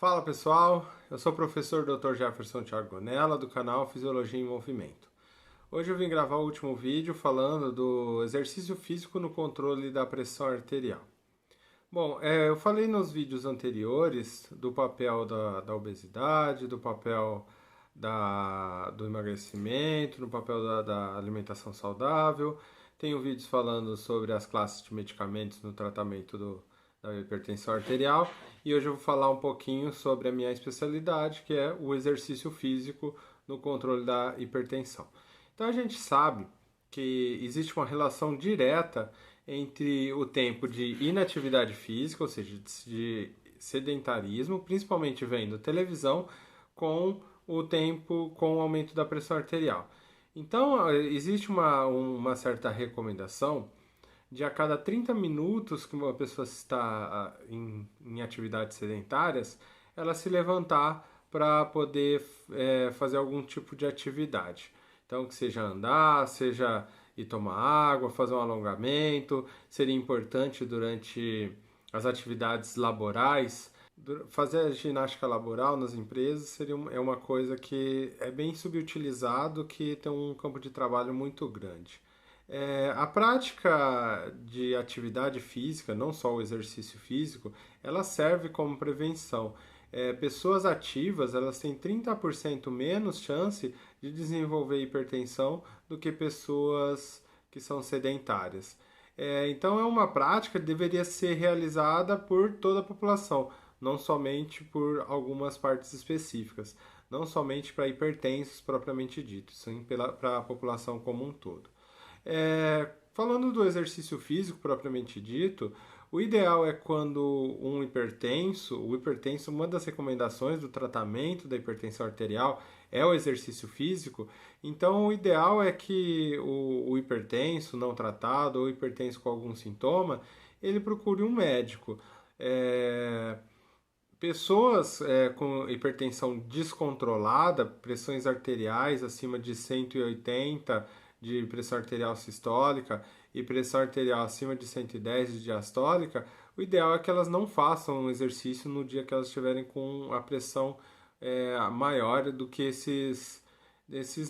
Fala pessoal, eu sou o professor Dr. Jefferson Thiago Gonella do canal Fisiologia em Movimento. Hoje eu vim gravar o último vídeo falando do exercício físico no controle da pressão arterial. Bom, eu falei nos vídeos anteriores do papel da obesidade, do papel do emagrecimento, no papel da alimentação saudável. Tenho vídeos falando sobre as classes de medicamentos no tratamento da hipertensão arterial. E hoje eu vou falar um pouquinho sobre a minha especialidade, que é o exercício físico no controle da hipertensão. Então a gente sabe que existe uma relação direta entre o tempo de inatividade física, ou seja, de sedentarismo, principalmente vendo televisão, com o tempo com o aumento da pressão arterial. Então, existe uma certa recomendação de a cada 30 minutos que uma pessoa está em atividades sedentárias, ela se levantar para poder fazer algum tipo de atividade. Então, que seja andar, seja ir tomar água, fazer um alongamento. Seria importante durante as atividades laborais. Fazer a ginástica laboral nas empresas é uma coisa que é bem subutilizado, que tem um campo de trabalho muito grande. A prática de atividade física, não só o exercício físico, ela serve como prevenção. Pessoas ativas, elas têm 30% menos chance de desenvolver hipertensão do que pessoas que são sedentárias. Então é uma prática que deveria ser realizada por toda a população, não somente por algumas partes específicas, não somente para hipertensos propriamente dito, sim para a população como um todo. Falando do exercício físico propriamente dito, o ideal é quando o hipertenso, uma das recomendações do tratamento da hipertensão arterial é o exercício físico. Então, o ideal é que o hipertenso não tratado ou hipertenso com algum sintoma, ele procure um médico. Pessoas com hipertensão descontrolada, pressões arteriais acima de 180 de pressão arterial sistólica e pressão arterial acima de 110 de diastólica, o ideal é que elas não façam um exercício no dia que elas estiverem com a pressão maior do que esses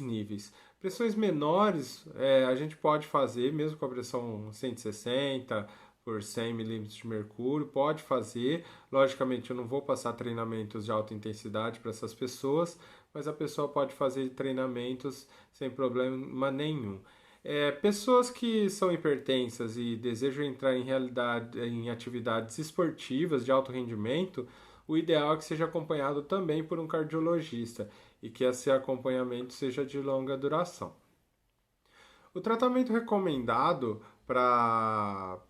níveis. Pressões menores a gente pode fazer, mesmo com a pressão 160 por 100 milímetros de mercúrio, pode fazer. Logicamente, eu não vou passar treinamentos de alta intensidade para essas pessoas, mas a pessoa pode fazer treinamentos sem problema nenhum. Pessoas que são hipertensas e desejam entrar em atividades esportivas de alto rendimento, o ideal é que seja acompanhado também por um cardiologista e que esse acompanhamento seja de longa duração. O tratamento recomendado para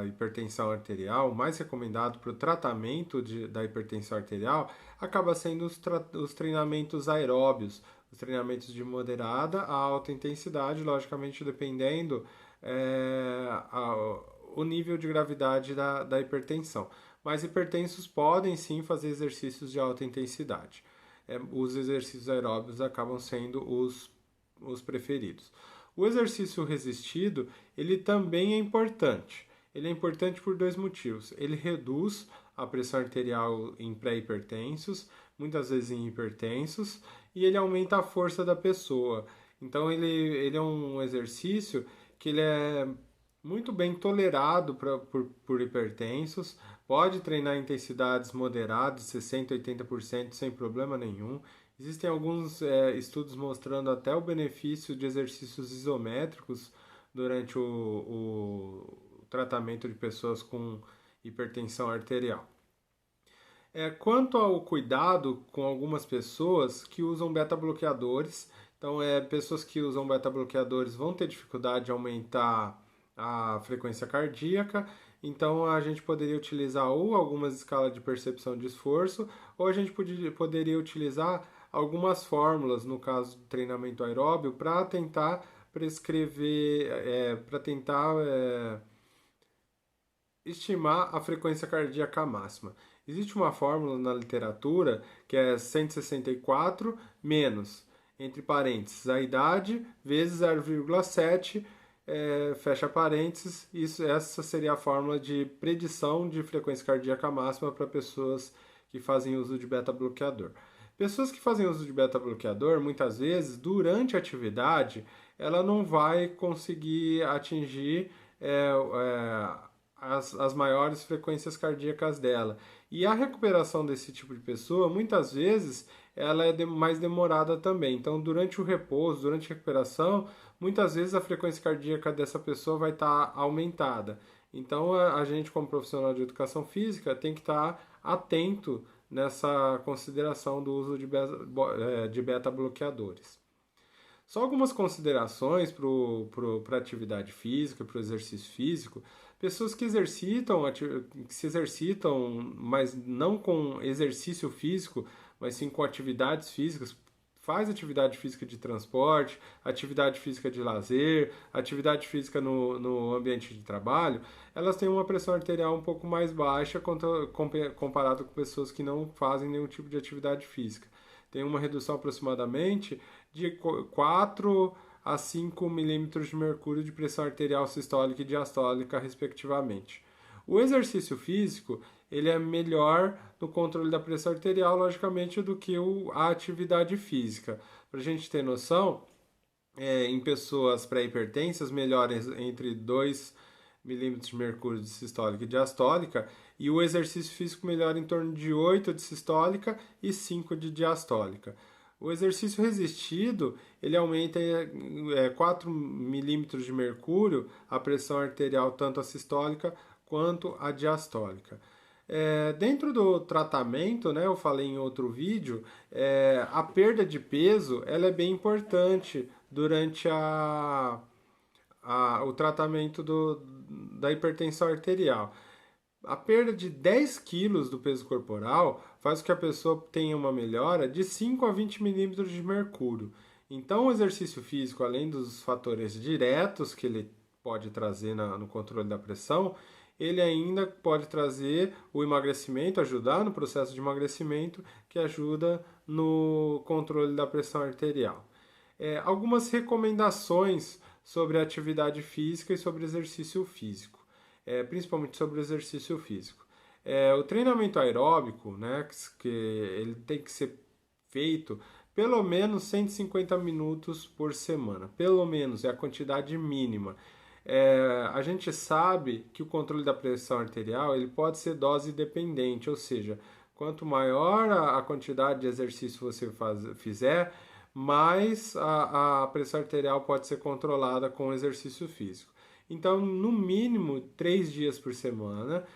hipertensão arterial, o mais recomendado para o tratamento da hipertensão arterial, acaba sendo os treinamentos aeróbios, os treinamentos de moderada a alta intensidade, logicamente dependendo o nível de gravidade da hipertensão. Mas hipertensos podem sim fazer exercícios de alta intensidade. Os exercícios aeróbios acabam sendo os preferidos. O exercício resistido, ele também é importante. Ele é importante por dois motivos. Ele reduz a pressão arterial em pré-hipertensos, muitas vezes em hipertensos, e ele aumenta a força da pessoa. Então ele é um exercício que ele é muito bem tolerado por hipertensos, pode treinar intensidades moderadas, 60% a 80% sem problema nenhum. Existem alguns estudos mostrando até o benefício de exercícios isométricos durante o tratamento de pessoas com hipertensão arterial. Quanto ao cuidado com algumas pessoas que usam beta-bloqueadores, então pessoas que usam beta-bloqueadores vão ter dificuldade de aumentar a frequência cardíaca, então a gente poderia utilizar ou algumas escalas de percepção de esforço, ou a gente poderia utilizar algumas fórmulas, no caso do treinamento aeróbio, para tentar prescrever, para tentar estimar a frequência cardíaca máxima. Existe uma fórmula na literatura que é 164 menos, entre parênteses, a idade vezes 0,7, fecha parênteses. Essa seria a fórmula de predição de frequência cardíaca máxima para pessoas que fazem uso de beta-bloqueador. Pessoas que fazem uso de beta-bloqueador, muitas vezes, durante a atividade, ela não vai conseguir atingir as maiores frequências cardíacas dela. E a recuperação desse tipo de pessoa, muitas vezes, ela é mais demorada também. Então, durante o repouso, durante a recuperação, muitas vezes a frequência cardíaca dessa pessoa vai estar aumentada. Então, a gente, como profissional de educação física, tem que estar atento nessa consideração do uso de beta-bloqueadores. Só algumas considerações para a atividade física, para o exercício físico. Pessoas que se exercitam, mas não com exercício físico, mas sim com atividades físicas, faz atividade física de transporte, atividade física de lazer, atividade física no ambiente de trabalho, elas têm uma pressão arterial um pouco mais baixa comparado com pessoas que não fazem nenhum tipo de atividade física. Tem uma redução aproximadamente de 4 a 5 milímetros de mercúrio de pressão arterial sistólica e diastólica, respectivamente. O exercício físico ele é melhor no controle da pressão arterial, logicamente, do que a atividade física. Para a gente ter noção, em pessoas pré-hipertensas, melhora entre 2 milímetros de mercúrio de sistólica e diastólica, e o exercício físico melhora em torno de 8 de sistólica e 5 de diastólica. O exercício resistido, ele aumenta 4 milímetros de mercúrio a pressão arterial, tanto a sistólica quanto a diastólica. Dentro do tratamento, né, eu falei em outro vídeo, a perda de peso ela é bem importante durante o tratamento da hipertensão arterial. A perda de 10 quilos do peso corporal faz com que a pessoa tenha uma melhora de 5 a 20 milímetros de mercúrio. Então, o exercício físico, além dos fatores diretos que ele pode trazer no controle da pressão, ele ainda pode trazer o emagrecimento, ajudar no processo de emagrecimento, que ajuda no controle da pressão arterial. Algumas recomendações sobre atividade física e sobre exercício físico. Principalmente sobre o exercício físico. O treinamento aeróbico, né, que ele tem que ser feito pelo menos 150 minutos por semana. Pelo menos, é a quantidade mínima. A gente sabe que o controle da pressão arterial ele pode ser dose dependente, ou seja, quanto maior a quantidade de exercício você fizer, mais a pressão arterial pode ser controlada com o exercício físico. Então, no mínimo, 3 dias por semana,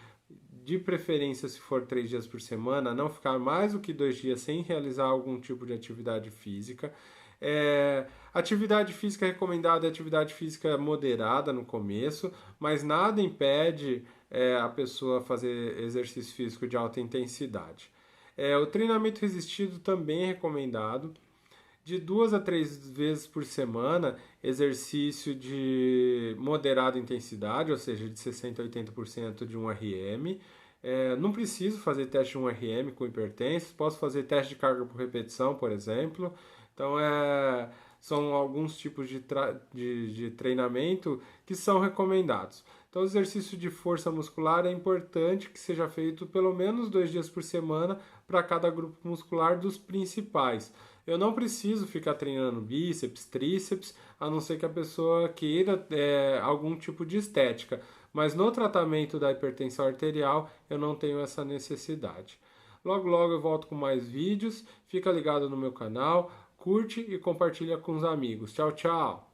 de preferência se for 3 dias por semana, não ficar mais do que 2 dias sem realizar algum tipo de atividade física. Atividade física recomendada é atividade física moderada no começo, mas nada impede a pessoa fazer exercício físico de alta intensidade. O treinamento resistido também é recomendado. De 2 a 3 vezes por semana, exercício de moderada intensidade, ou seja, de 60% a 80% de 1RM. Não preciso fazer teste de 1RM com hipertensos, posso fazer teste de carga por repetição, por exemplo. Então, são alguns tipos de treinamento que são recomendados. Então, o exercício de força muscular é importante que seja feito pelo menos 2 dias por semana para cada grupo muscular dos principais. Eu não preciso ficar treinando bíceps, tríceps, a não ser que a pessoa queira algum tipo de estética. Mas no tratamento da hipertensão arterial, eu não tenho essa necessidade. Logo, logo eu volto com mais vídeos. Fica ligado no meu canal, curte e compartilha com os amigos. Tchau, tchau!